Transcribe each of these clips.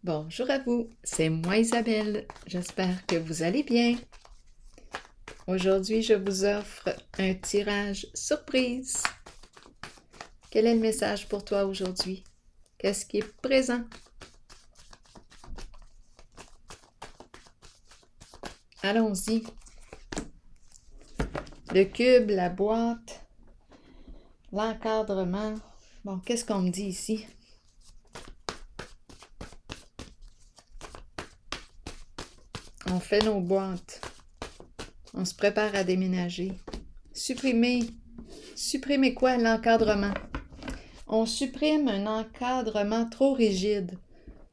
Bonjour à vous, c'est moi Isabelle. J'espère que vous allez bien. Aujourd'hui, je vous offre un tirage surprise. Quel est le message pour toi aujourd'hui? Qu'est-ce qui est présent? Allons-y. Le cube, la boîte, l'encadrement. Bon, qu'est-ce qu'on me dit ici? On fait nos boîtes. On se prépare à déménager. Supprimer quoi? L'encadrement. On supprime un encadrement trop rigide.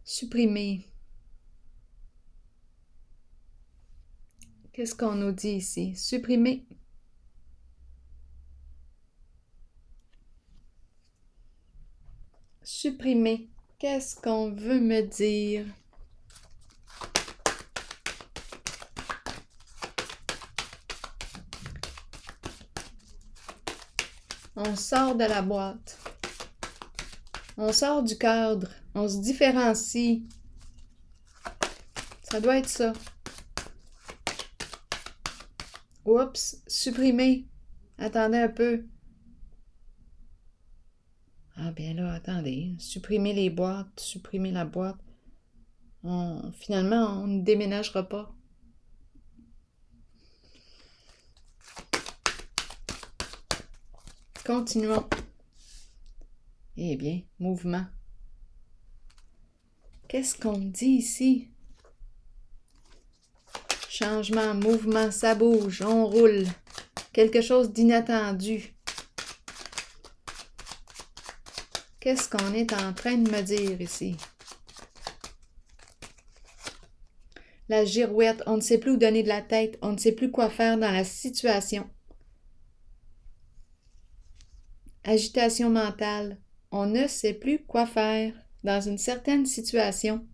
Supprimer. Qu'est-ce qu'on nous dit ici? Supprimer. Supprimer. Qu'est-ce qu'on veut me dire? On sort de la boîte. On sort du cadre. On se différencie. Ça doit être ça. Oups, supprimer. Attendez un peu. Ah bien là, attendez. Supprimer les boîtes, supprimer la boîte. Finalement, on ne déménagera pas. Continuons. Eh bien, mouvement. Qu'est-ce qu'on dit ici? Changement, mouvement, ça bouge, on roule. Quelque chose d'inattendu. Qu'est-ce qu'on est en train de me dire ici? La girouette, on ne sait plus où donner de la tête, on ne sait plus quoi faire dans la situation. Agitation mentale, on ne sait plus quoi faire dans une certaine situation.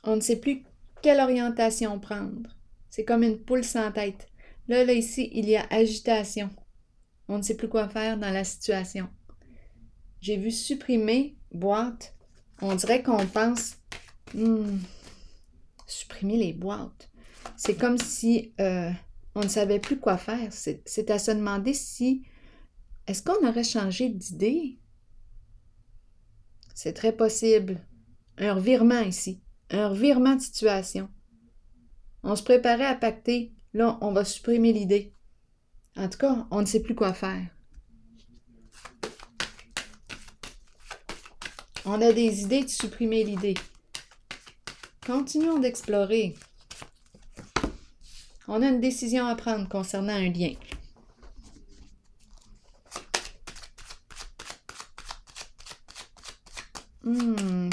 On ne sait plus quelle orientation prendre. C'est comme une poule sans tête. Là, ici, il y a agitation. On ne sait plus quoi faire dans la situation. J'ai vu supprimer, boîte. On dirait qu'on pense, supprimer les boîtes. C'est comme si on ne savait plus quoi faire. C'est à se demander si, est-ce qu'on aurait changé d'idée? C'est très possible. Un revirement ici. Un revirement de situation. On se préparait à pacter. Là, on va supprimer l'idée. En tout cas, on ne sait plus quoi faire. On a des idées de supprimer l'idée. Continuons d'explorer. On a une décision à prendre concernant un lien.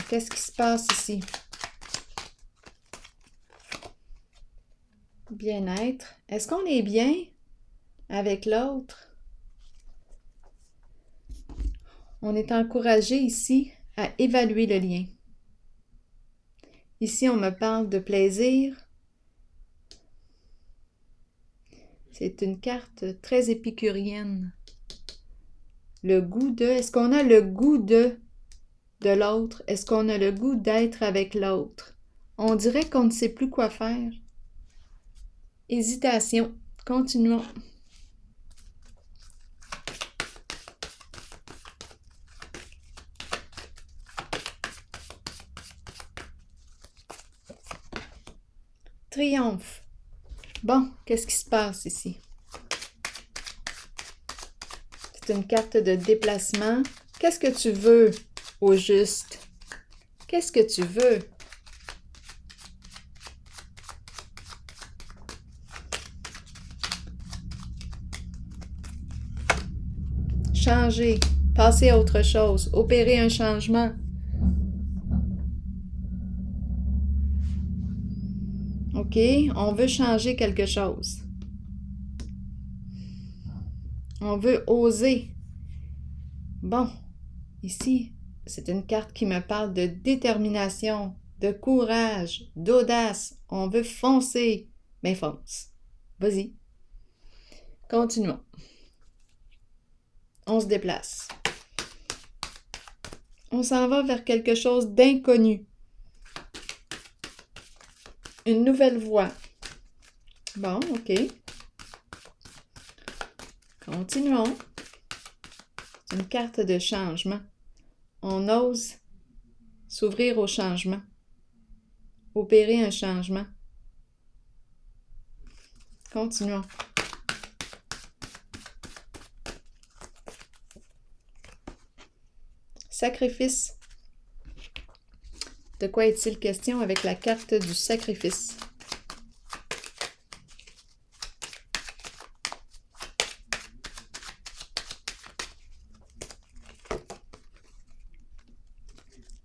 Qu'est-ce qui se passe ici? Bien-être. Est-ce qu'on est bien avec l'autre? On est encouragé ici à évaluer le lien. Ici, on me parle de plaisir. C'est une carte très épicurienne. Le goût de... Est-ce qu'on a le goût de l'autre? Est-ce qu'on a le goût d'être avec l'autre? On dirait qu'on ne sait plus quoi faire. Hésitation. Continuons. Triomphe. Bon, qu'est-ce qui se passe ici? C'est une carte de déplacement. Qu'est-ce que tu veux au juste? Qu'est-ce que tu veux? Changer, passer à autre chose, opérer un changement. OK, on veut changer quelque chose. On veut oser. Bon, ici, c'est une carte qui me parle de détermination, de courage, d'audace. On veut foncer. Mais fonce. Vas-y. Continuons. On se déplace. On s'en va vers quelque chose d'inconnu. Une nouvelle voie. Bon, OK. Continuons. C'est une carte de changement. On ose s'ouvrir au changement. Opérer un changement. Continuons. Sacrifice. De quoi est-il question avec la carte du sacrifice?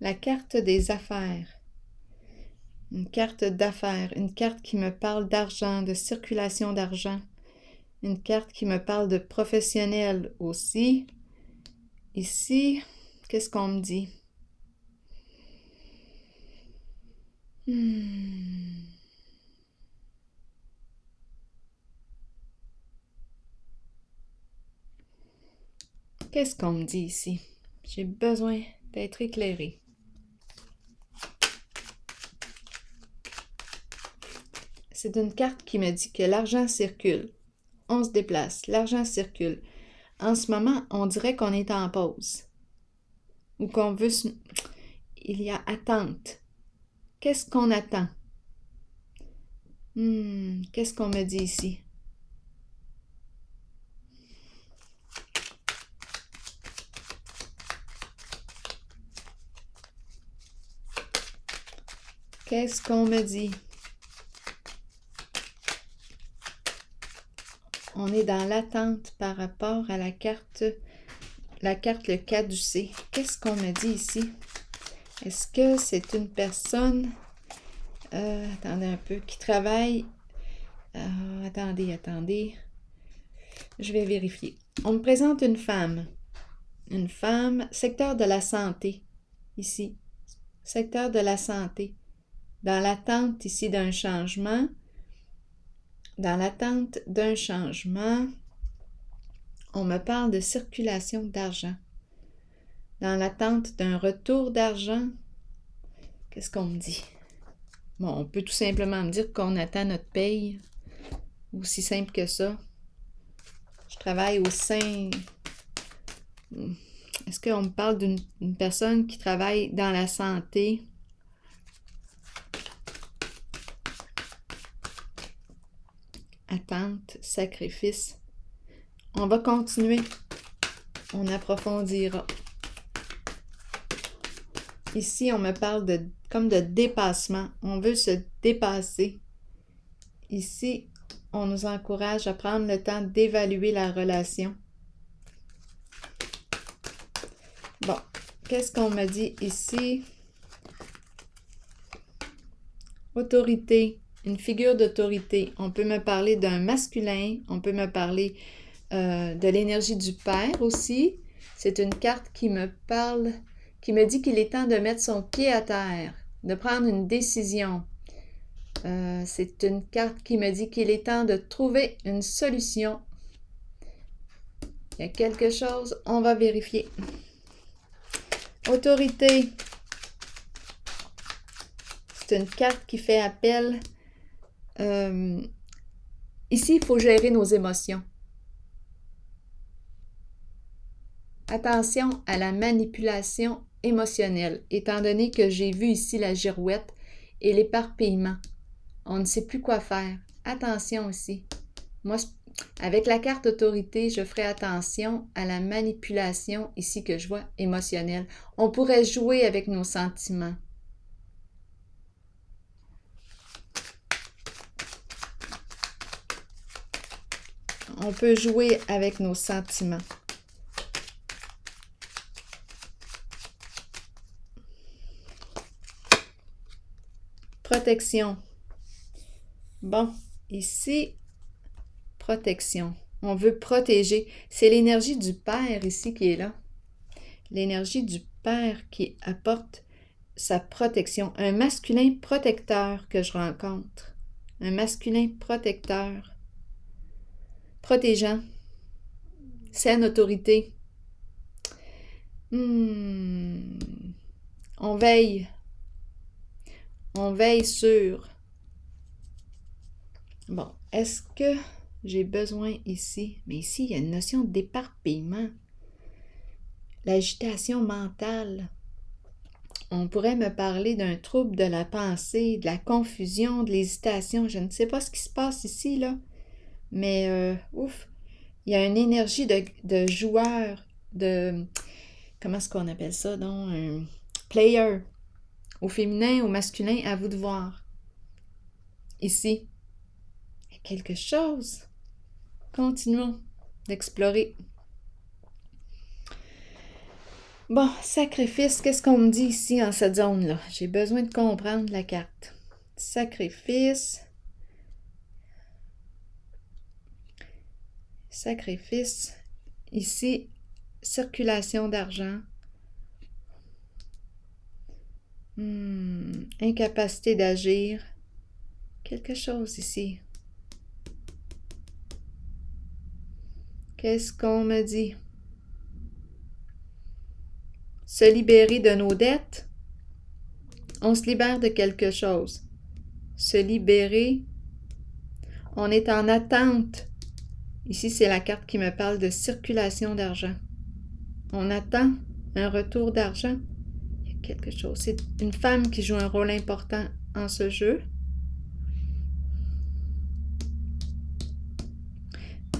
La carte des affaires. Une carte d'affaires, une carte qui me parle d'argent, de circulation d'argent. Une carte qui me parle de professionnel aussi. Ici, qu'est-ce qu'on me dit? Qu'est-ce qu'on me dit ici? J'ai besoin d'être éclairée. C'est une carte qui me dit que l'argent circule. On se déplace, l'argent circule. En ce moment, on dirait qu'on est en pause. Ou qu'on veut se... Il y a attente. Qu'est-ce qu'on attend? Qu'est-ce qu'on me dit ici? Qu'est-ce qu'on me dit? On est dans l'attente par rapport à la carte le caducé. Qu'est-ce qu'on me dit ici? Est-ce que c'est une personne, attendez un peu, qui travaille, attendez, je vais vérifier. On me présente une femme, secteur de la santé, ici, secteur de la santé, dans l'attente ici d'un changement, on me parle de circulation d'argent. Dans l'attente d'un retour d'argent, qu'est-ce qu'on me dit? Bon, on peut tout simplement me dire qu'on attend notre paye. Aussi simple que ça. Je travaille au sein... Est-ce qu'on me parle d'une personne qui travaille dans la santé? Attente, sacrifice. On va continuer. On approfondira. Ici, on me parle comme de dépassement. On veut se dépasser. Ici, on nous encourage à prendre le temps d'évaluer la relation. Bon, qu'est-ce qu'on me dit ici? Autorité, une figure d'autorité. On peut me parler d'un masculin, on peut me parler de l'énergie du père aussi. C'est une carte qui me parle, qui me dit qu'il est temps de mettre son pied à terre, de prendre une décision. C'est une carte qui me dit qu'il est temps de trouver une solution. Il y a quelque chose, on va vérifier. Autorité. C'est une carte qui fait appel. Ici, il faut gérer nos émotions. Attention à la manipulation émotionnelle, étant donné que j'ai vu ici la girouette et l'éparpillement. On ne sait plus quoi faire. Attention aussi. Moi, avec la carte autorité, je ferai attention à la manipulation ici que je vois émotionnelle. On pourrait jouer avec nos sentiments. On peut jouer avec nos sentiments. Protection. Bon, ici, protection. On veut protéger. C'est l'énergie du Père ici qui est là. L'énergie du Père qui apporte sa protection. Un masculin protecteur que je rencontre. Un masculin protecteur. Protégeant. Saine autorité. On veille. On veille sur. Bon, est-ce que j'ai besoin ici? Mais ici, il y a une notion d'éparpillement. L'agitation mentale. On pourrait me parler d'un trouble de la pensée, de la confusion, de l'hésitation. Je ne sais pas ce qui se passe ici, là. Mais, ouf, il y a une énergie de joueur, de... Comment est-ce qu'on appelle ça, donc? Un player. Au féminin, au masculin, à vous de voir. Ici. Il y a quelque chose. Continuons d'explorer. Bon, sacrifice, qu'est-ce qu'on me dit ici en cette zone-là? J'ai besoin de comprendre la carte. Sacrifice. Sacrifice. Ici, circulation d'argent. Incapacité d'agir. Quelque chose ici. Qu'est-ce qu'on me dit? Se libérer de nos dettes. On se libère de quelque chose. Se libérer. On est en attente. Ici, c'est la carte qui me parle de circulation d'argent. On attend un retour d'argent. Il y a quelque chose. C'est une femme qui joue un rôle important en ce jeu.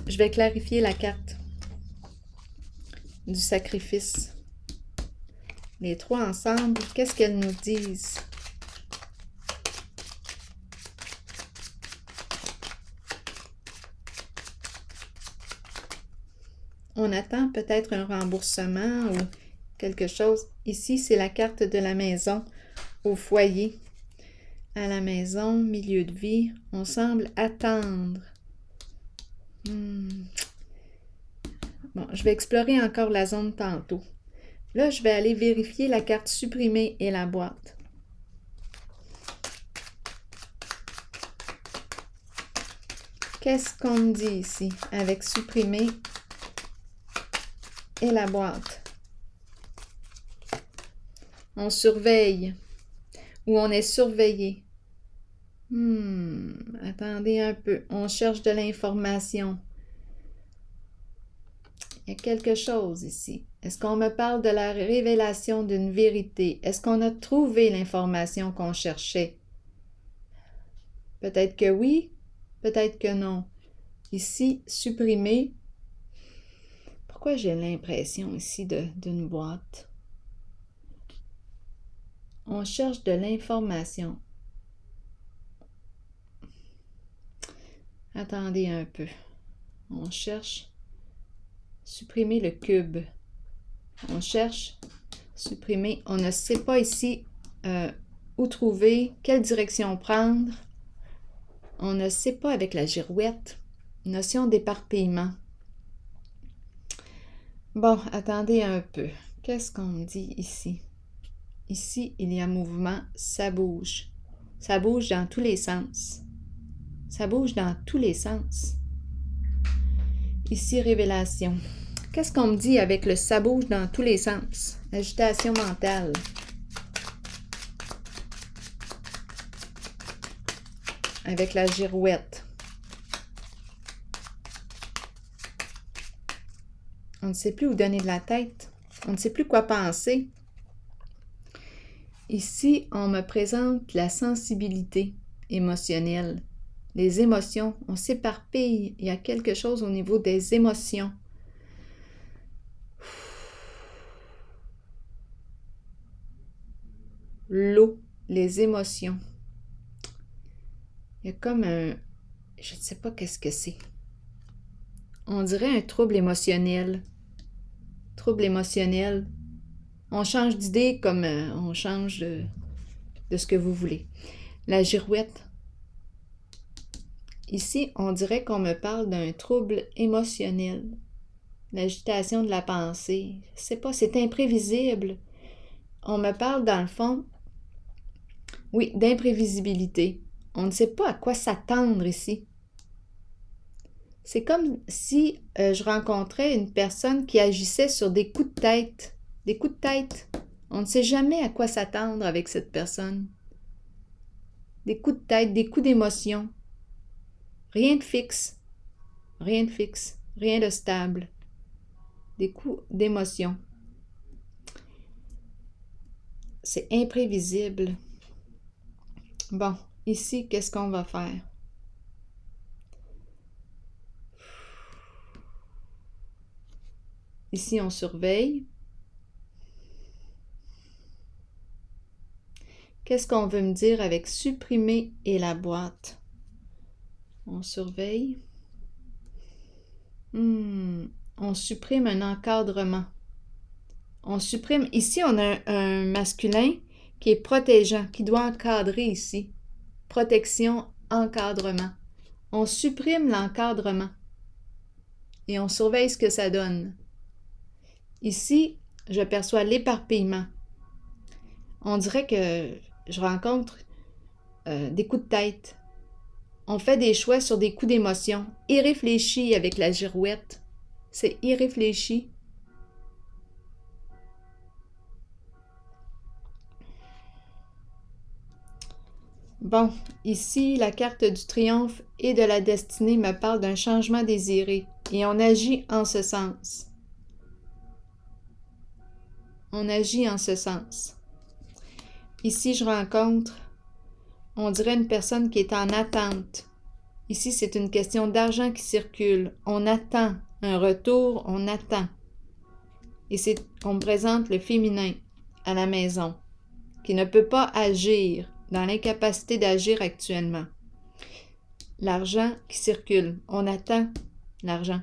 Je vais clarifier la carte du sacrifice. Les trois ensemble, qu'est-ce qu'elles nous disent? On attend peut-être un remboursement ou quelque chose. Ici, c'est la carte de la maison au foyer. À la maison, milieu de vie, on semble attendre. Bon, je vais explorer encore la zone tantôt. Là, je vais aller vérifier la carte supprimée et la boîte. Qu'est-ce qu'on me dit ici avec supprimer et la boîte? On surveille ou on est surveillé. Attendez un peu. On cherche de l'information. Il y a quelque chose ici. Est-ce qu'on me parle de la révélation d'une vérité? Est-ce qu'on a trouvé l'information qu'on cherchait? Peut-être que oui, peut-être que non. Ici, supprimer. Pourquoi j'ai l'impression ici d'une boîte? On cherche de l'information. Attendez un peu. On cherche supprimer le cube. On cherche supprimer. On ne sait pas ici où trouver, quelle direction prendre. On ne sait pas avec la girouette. Notion d'éparpillement. Bon, attendez un peu. Qu'est-ce qu'on me dit ici? Ici, il y a mouvement, ça bouge. Ça bouge dans tous les sens. Ça bouge dans tous les sens. Ici, révélation. Qu'est-ce qu'on me dit avec le ça bouge dans tous les sens? Agitation mentale. Avec la girouette. On ne sait plus où donner de la tête. On ne sait plus quoi penser. Ici, on me présente la sensibilité émotionnelle. Les émotions, on s'éparpille. Il y a quelque chose au niveau des émotions. L'eau, les émotions. Il y a comme un... Je ne sais pas qu'est-ce que c'est. On dirait un trouble émotionnel. Trouble émotionnel. On change d'idée comme on change de ce que vous voulez. La girouette. Ici, on dirait qu'on me parle d'un trouble émotionnel. L'agitation de la pensée. Je ne sais pas, c'est imprévisible. On me parle, dans le fond, oui, d'imprévisibilité. On ne sait pas à quoi s'attendre ici. C'est comme si je rencontrais une personne qui agissait sur des coups de tête. Des coups de tête. On ne sait jamais à quoi s'attendre avec cette personne. Des coups de tête, des coups d'émotion. Rien de fixe. Rien de fixe. Rien de stable. Des coups d'émotion. C'est imprévisible. Bon, ici, qu'est-ce qu'on va faire? Ici, on surveille. Qu'est-ce qu'on veut me dire avec supprimer et la boîte? On surveille. On supprime un encadrement. On supprime. Ici, on a un masculin qui est protégeant, qui doit encadrer ici. Protection, encadrement. On supprime l'encadrement et on surveille ce que ça donne. Ici, je perçois l'éparpillement. On dirait que je rencontre des coups de tête. On fait des choix sur des coups d'émotion. Irréfléchi avec la girouette. C'est irréfléchi. Bon, ici, la carte du triomphe et de la destinée me parle d'un changement désiré et on agit en ce sens. On agit en ce sens. Ici, je rencontre, on dirait une personne qui est en attente. Ici, c'est une question d'argent qui circule. On attend un retour, on attend. Et on me présente le féminin à la maison, qui ne peut pas agir, dans l'incapacité d'agir actuellement. L'argent qui circule. On attend l'argent.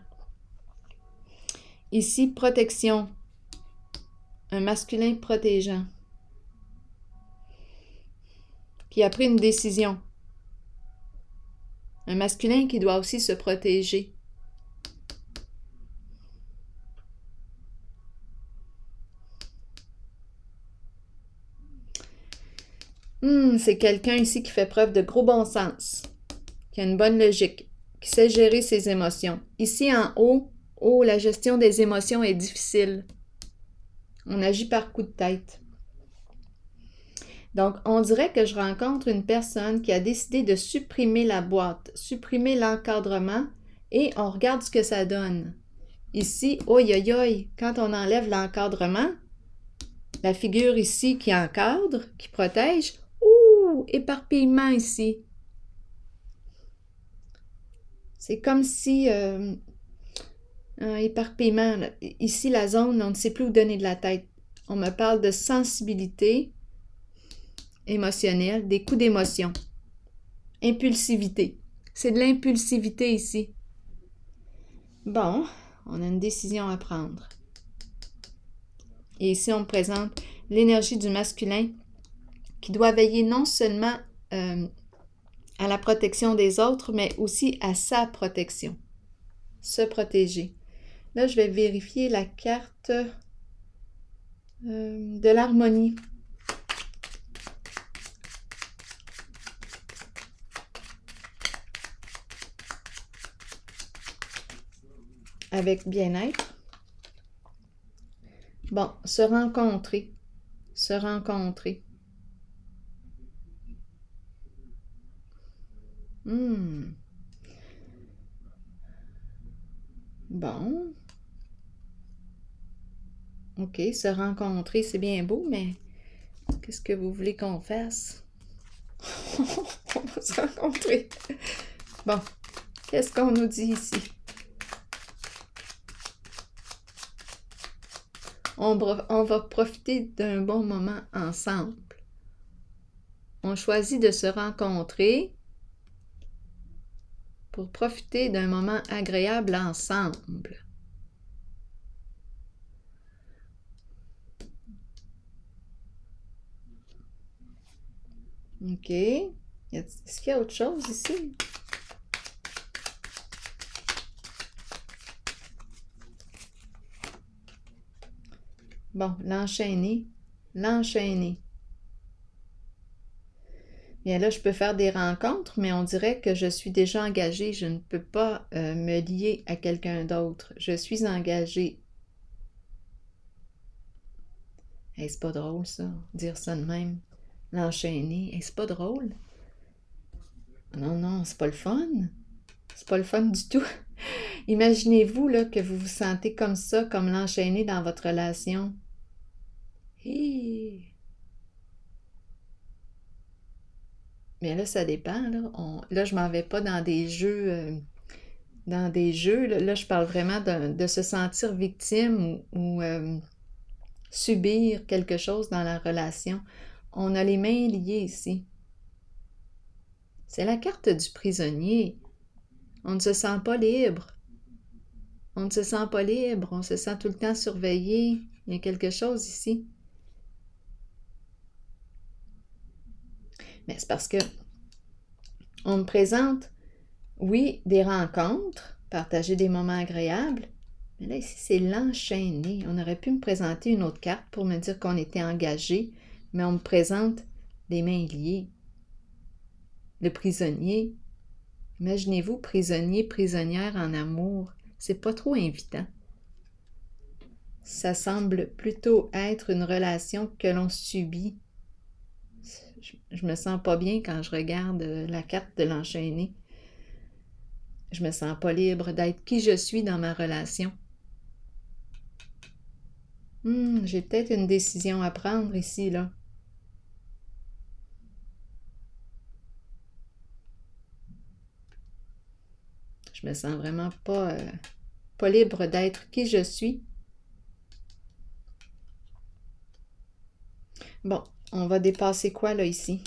Ici, protection. Un masculin protégeant. Qui a pris une décision. Un masculin qui doit aussi se protéger. C'est quelqu'un ici qui fait preuve de gros bon sens, qui a une bonne logique, qui sait gérer ses émotions. Ici en haut, la gestion des émotions est difficile. On agit par coup de tête. Donc, on dirait que je rencontre une personne qui a décidé de supprimer la boîte, supprimer l'encadrement, et on regarde ce que ça donne. Ici, quand on enlève l'encadrement, la figure ici qui encadre, qui protège, éparpillement ici. C'est comme si, éparpillement, là. Ici la zone, on ne sait plus où donner de la tête. On me parle de sensibilité émotionnelle, des coups d'émotion. Impulsivité. C'est de l'impulsivité ici. Bon, on a une décision à prendre. Et ici, on me présente l'énergie du masculin qui doit veiller non seulement à la protection des autres, mais aussi à sa protection. Se protéger. Là, je vais vérifier la carte de l'harmonie. Avec bien-être. Bon, se rencontrer. Se rencontrer. Bon. OK, se rencontrer, c'est bien beau, mais qu'est-ce que vous voulez qu'on fasse? On va se rencontrer. Bon, qu'est-ce qu'on nous dit ici? On va profiter d'un bon moment ensemble. On choisit de se rencontrer pour profiter d'un moment agréable ensemble. OK. Est-ce qu'il y a autre chose ici? Bon, l'enchaîner. L'enchaîner. Bien là, je peux faire des rencontres, mais on dirait que je suis déjà engagée. Je ne peux pas me lier à quelqu'un d'autre. Je suis engagée. Hey, c'est pas drôle, ça, dire ça de même. L'enchaîner. Hey, c'est pas drôle. Non, non, c'est pas le fun. C'est pas le fun du tout. Imaginez-vous là, que vous vous sentez comme ça, comme l'enchaîner dans votre relation. Hi. Mais là, ça dépend. Là, je m'en vais pas dans des jeux. Là, je parle vraiment de se sentir victime ou subir quelque chose dans la relation. On a les mains liées ici. C'est la carte du prisonnier. On ne se sent pas libre. On ne se sent pas libre. On se sent tout le temps surveillé. Il y a quelque chose ici. Mais c'est parce que on me présente, oui, des rencontres, partager des moments agréables, mais là, ici, c'est l'enchaîner. On aurait pu me présenter une autre carte pour me dire qu'on était engagé, mais on me présente les mains liées. Le prisonnier. Imaginez-vous, prisonnier, prisonnière en amour. C'est pas trop invitant. Ça semble plutôt être une relation que l'on subit. Je me sens pas bien quand je regarde la carte de l'enchaîné. Je me sens pas libre d'être qui je suis dans ma relation. J'ai peut-être une décision à prendre ici, là. Je me sens vraiment pas libre d'être qui je suis. Bon, on va dépasser quoi, là, ici?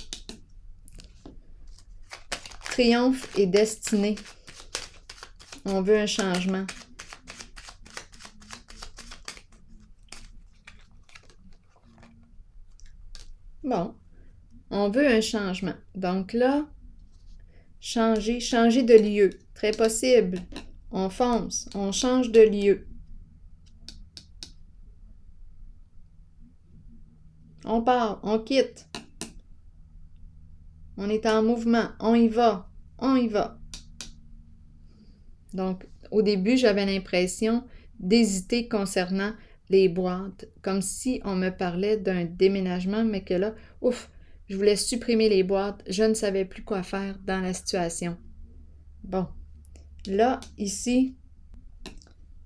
Triomphe et destinée. On veut un changement. Bon, on veut un changement. Donc là, changer de lieu. Très possible. On fonce, on change de lieu. On part, on quitte. On est en mouvement, on y va, on y va. Donc, au début, j'avais l'impression d'hésiter concernant les boîtes, comme si on me parlait d'un déménagement, mais que là, ouf, je voulais supprimer les boîtes, je ne savais plus quoi faire dans la situation. Bon, là, ici,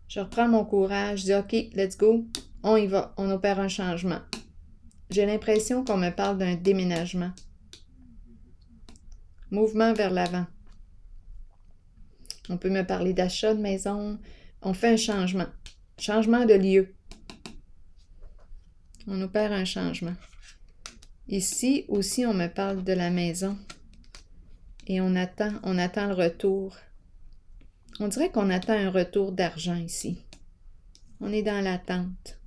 je reprends mon courage, je dis OK, let's go, on y va, on opère un changement. J'ai l'impression qu'on me parle d'un déménagement. Mouvement vers l'avant. On peut me parler d'achat de maison. On fait un changement. Changement de lieu. On opère un changement. Ici aussi, on me parle de la maison. Et on attend le retour. On dirait qu'on attend un retour d'argent ici. On est dans l'attente.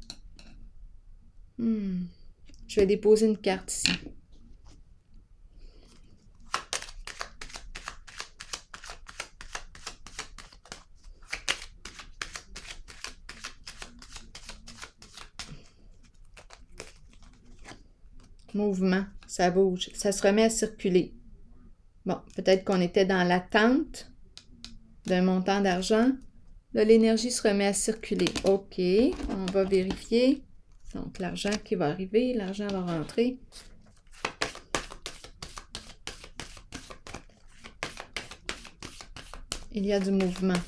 Je vais déposer une carte ici. Mouvement, ça bouge, ça se remet à circuler. Bon, peut-être qu'on était dans l'attente d'un montant d'argent. Là, l'énergie se remet à circuler. OK, on va vérifier. Donc, l'argent qui va arriver, l'argent va rentrer. Il y a du mouvement.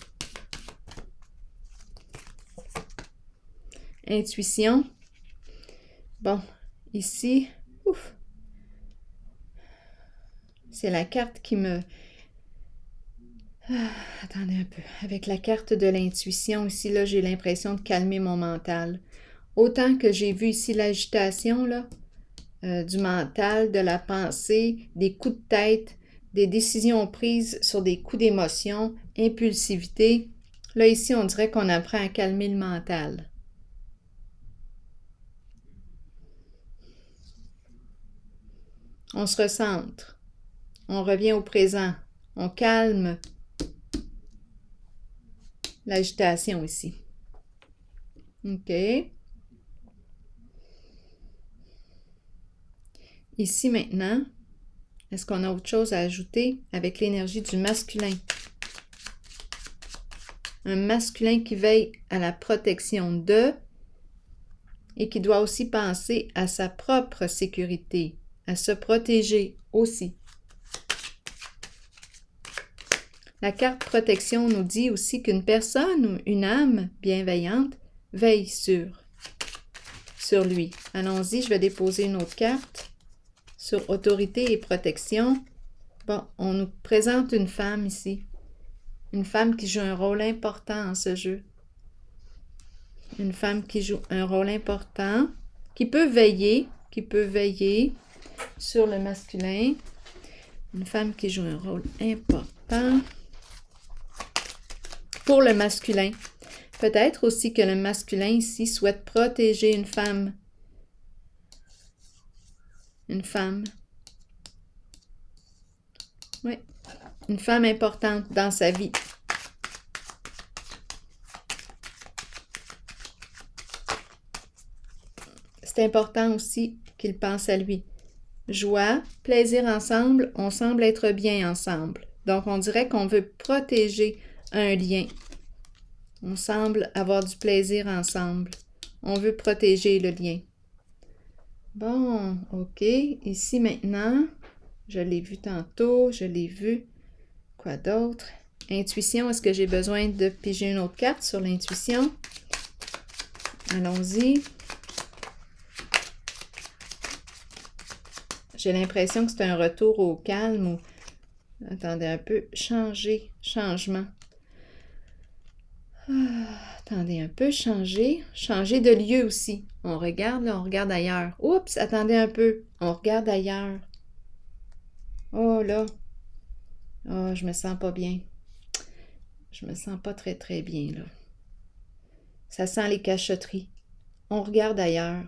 Intuition. Bon, ici, ouf. C'est la carte qui me... attendez un peu. Avec la carte de l'intuition, ici, là, j'ai l'impression de calmer mon mental. Autant que j'ai vu ici l'agitation, là, du mental, de la pensée, des coups de tête, des décisions prises sur des coups d'émotion, impulsivité. Là, ici, on dirait qu'on apprend à calmer le mental. On se recentre. On revient au présent. On calme l'agitation ici. OK. Ici maintenant, est-ce qu'on a autre chose à ajouter avec l'énergie du masculin? Un masculin qui veille à la protection de... et qui doit aussi penser à sa propre sécurité, à se protéger aussi. La carte protection nous dit aussi qu'une personne ou une âme bienveillante veille sur lui. Allons-y, je vais déposer une autre carte sur autorité et protection. Bon, on nous présente une femme ici. Une femme qui joue un rôle important en ce jeu. Une femme qui joue un rôle important, qui peut veiller sur le masculin. Une femme qui joue un rôle important pour le masculin. Peut-être aussi que le masculin ici souhaite protéger une femme. Une femme. Oui. Une femme importante dans sa vie. C'est important aussi qu'il pense à lui. Joie, plaisir ensemble, on semble être bien ensemble. Donc, on dirait qu'on veut protéger un lien. On semble avoir du plaisir ensemble. On veut protéger le lien. Bon, ok. Ici maintenant, je l'ai vu tantôt, je l'ai vu. Quoi d'autre? Intuition, est-ce que j'ai besoin de piger une autre carte sur l'intuition? Allons-y. J'ai l'impression que c'est un retour au calme ou... Attendez un peu. Changement. Attendez un peu, changer de lieu aussi. On regarde, là, on regarde ailleurs. Oups, attendez un peu. On regarde ailleurs. Oh là. Oh, je me sens pas bien. Je me sens pas très très bien, là. Ça sent les cachotteries. On regarde ailleurs.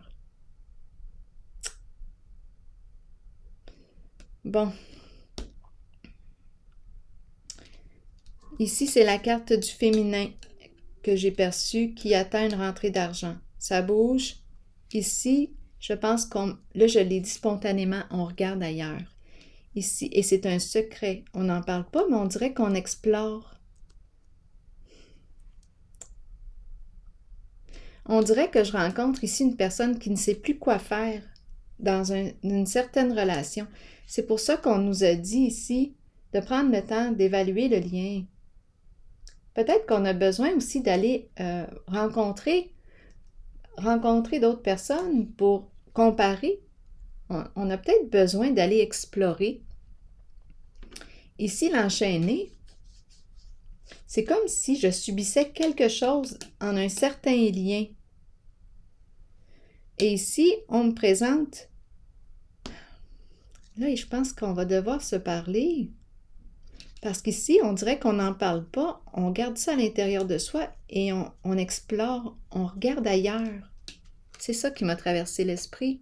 Bon. Ici, c'est la carte du féminin que j'ai perçue qui atteint une rentrée d'argent. Ça bouge. Ici, je pense qu'on... Là, je l'ai dit spontanément, on regarde ailleurs. Ici, et c'est un secret. On n'en parle pas, mais on dirait qu'on explore. On dirait que je rencontre ici une personne qui ne sait plus quoi faire dans une certaine relation. C'est pour ça qu'on nous a dit ici de prendre le temps d'évaluer le lien. Peut-être qu'on a besoin aussi d'aller rencontrer d'autres personnes pour comparer. On a peut-être besoin d'aller explorer. Ici, l'enchaîné, c'est comme si je subissais quelque chose en un certain lien. Et ici, on me présente... Là, je pense qu'on va devoir se parler. Parce qu'ici, on dirait qu'on n'en parle pas. On garde ça à l'intérieur de soi et on explore, on regarde ailleurs. C'est ça qui m'a traversé l'esprit.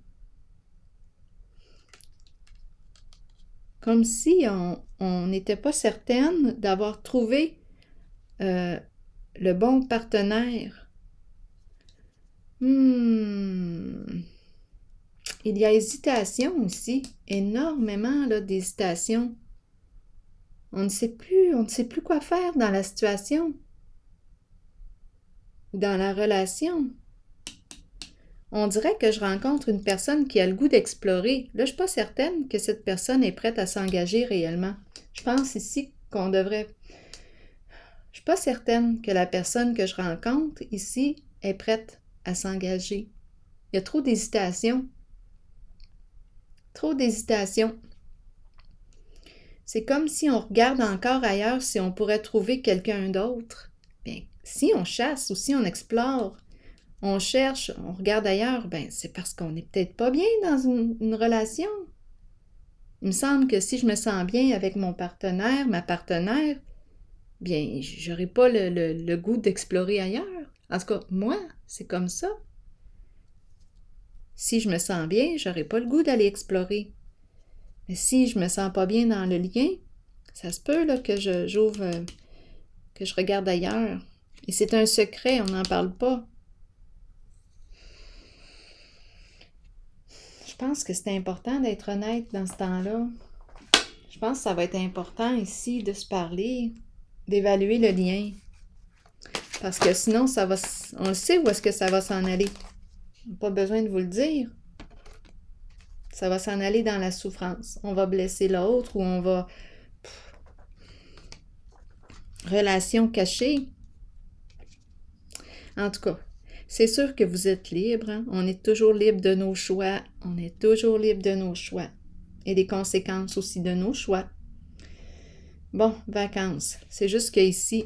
Comme si on n'était pas certaine d'avoir trouvé le bon partenaire. Il y a hésitation ici, énormément d'hésitation. On ne sait plus quoi faire dans la situation, dans la relation. On dirait que je rencontre une personne qui a le goût d'explorer. Là, je ne suis pas certaine que cette personne est prête à s'engager réellement. Je pense ici qu'on devrait... Je ne suis pas certaine que la personne que je rencontre ici est prête à s'engager. Il y a trop d'hésitation. Trop d'hésitation. C'est comme si on regarde encore ailleurs si on pourrait trouver quelqu'un d'autre. Bien, si on chasse ou si on explore, on cherche, on regarde ailleurs, ben c'est parce qu'on n'est peut-être pas bien dans une relation. Il me semble que si je me sens bien avec mon partenaire, ma partenaire, bien, j'aurais pas le goût d'explorer ailleurs. En tout cas, moi, c'est comme ça. Si je me sens bien, j'aurais pas le goût d'aller explorer. Mais si je me sens pas bien dans le lien, ça se peut là, que j'ouvre, que je regarde ailleurs. Et c'est un secret, on n'en parle pas. Je pense que c'est important d'être honnête dans ce temps-là. Je pense que ça va être important ici de se parler, d'évaluer le lien. Parce que sinon, on sait où est-ce que ça va s'en aller. Pas besoin de vous le dire. Ça va s'en aller dans la souffrance. On va blesser l'autre ou on va... Relation cachée. En tout cas, c'est sûr que vous êtes libre. Hein? On est toujours libre de nos choix. On est toujours libre de nos choix. Et des conséquences aussi de nos choix. Bon, vacances. C'est juste qu'ici...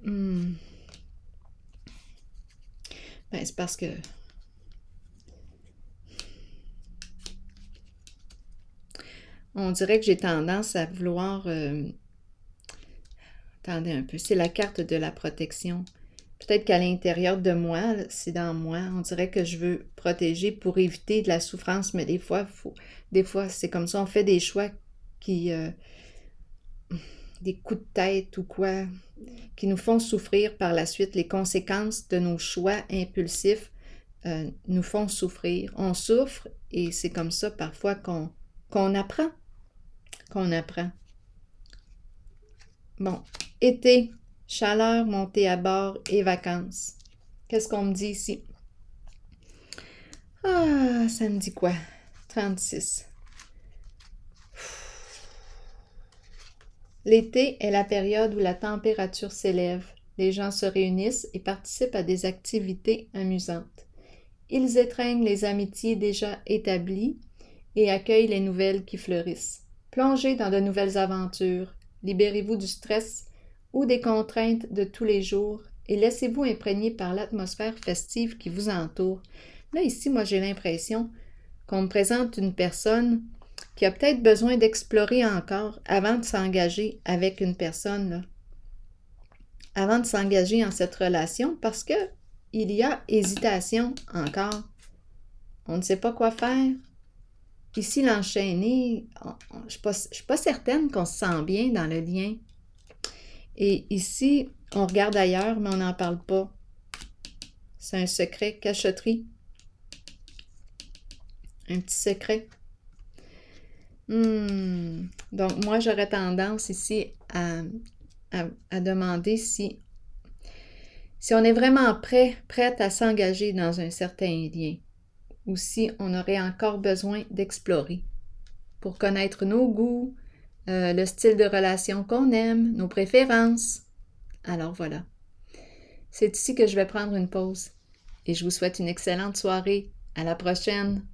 Ben, c'est parce que... On dirait que j'ai tendance à vouloir... Attendez un peu, c'est la carte de la protection. Peut-être qu'à l'intérieur de moi, c'est dans moi, on dirait que je veux protéger pour éviter de la souffrance, mais des fois, c'est comme ça, on fait des choix qui... des coups de tête ou quoi, qui nous font souffrir par la suite. Les conséquences de nos choix impulsifs nous font souffrir. On souffre et c'est comme ça parfois qu'on apprend. Bon, été, chaleur, montée à bord et vacances. Qu'est-ce qu'on me dit ici? Ah, ça me dit quoi? 36. L'été est la période où la température s'élève. Les gens se réunissent et participent à des activités amusantes. Ils étreignent les amitiés déjà établies et accueillent les nouvelles qui fleurissent. Plongez dans de nouvelles aventures. Libérez-vous du stress ou des contraintes de tous les jours et laissez-vous imprégner par l'atmosphère festive qui vous entoure. Là, ici, moi, j'ai l'impression qu'on me présente une personne qui a peut-être besoin d'explorer encore avant de s'engager avec une personne, là. Avant de s'engager en cette relation, parce que il y a hésitation encore. On ne sait pas quoi faire. Ici, l'enchaîner, je ne suis pas certaine qu'on se sent bien dans le lien. Et ici, on regarde ailleurs, mais on n'en parle pas. C'est un secret, cachotterie. Un petit secret. Donc, moi, j'aurais tendance ici à demander si on est vraiment prête à s'engager dans un certain lien ou si on aurait encore besoin d'explorer pour connaître nos goûts, le style de relation qu'on aime, nos préférences. Alors voilà. C'est ici que je vais prendre une pause et je vous souhaite une excellente soirée. À la prochaine!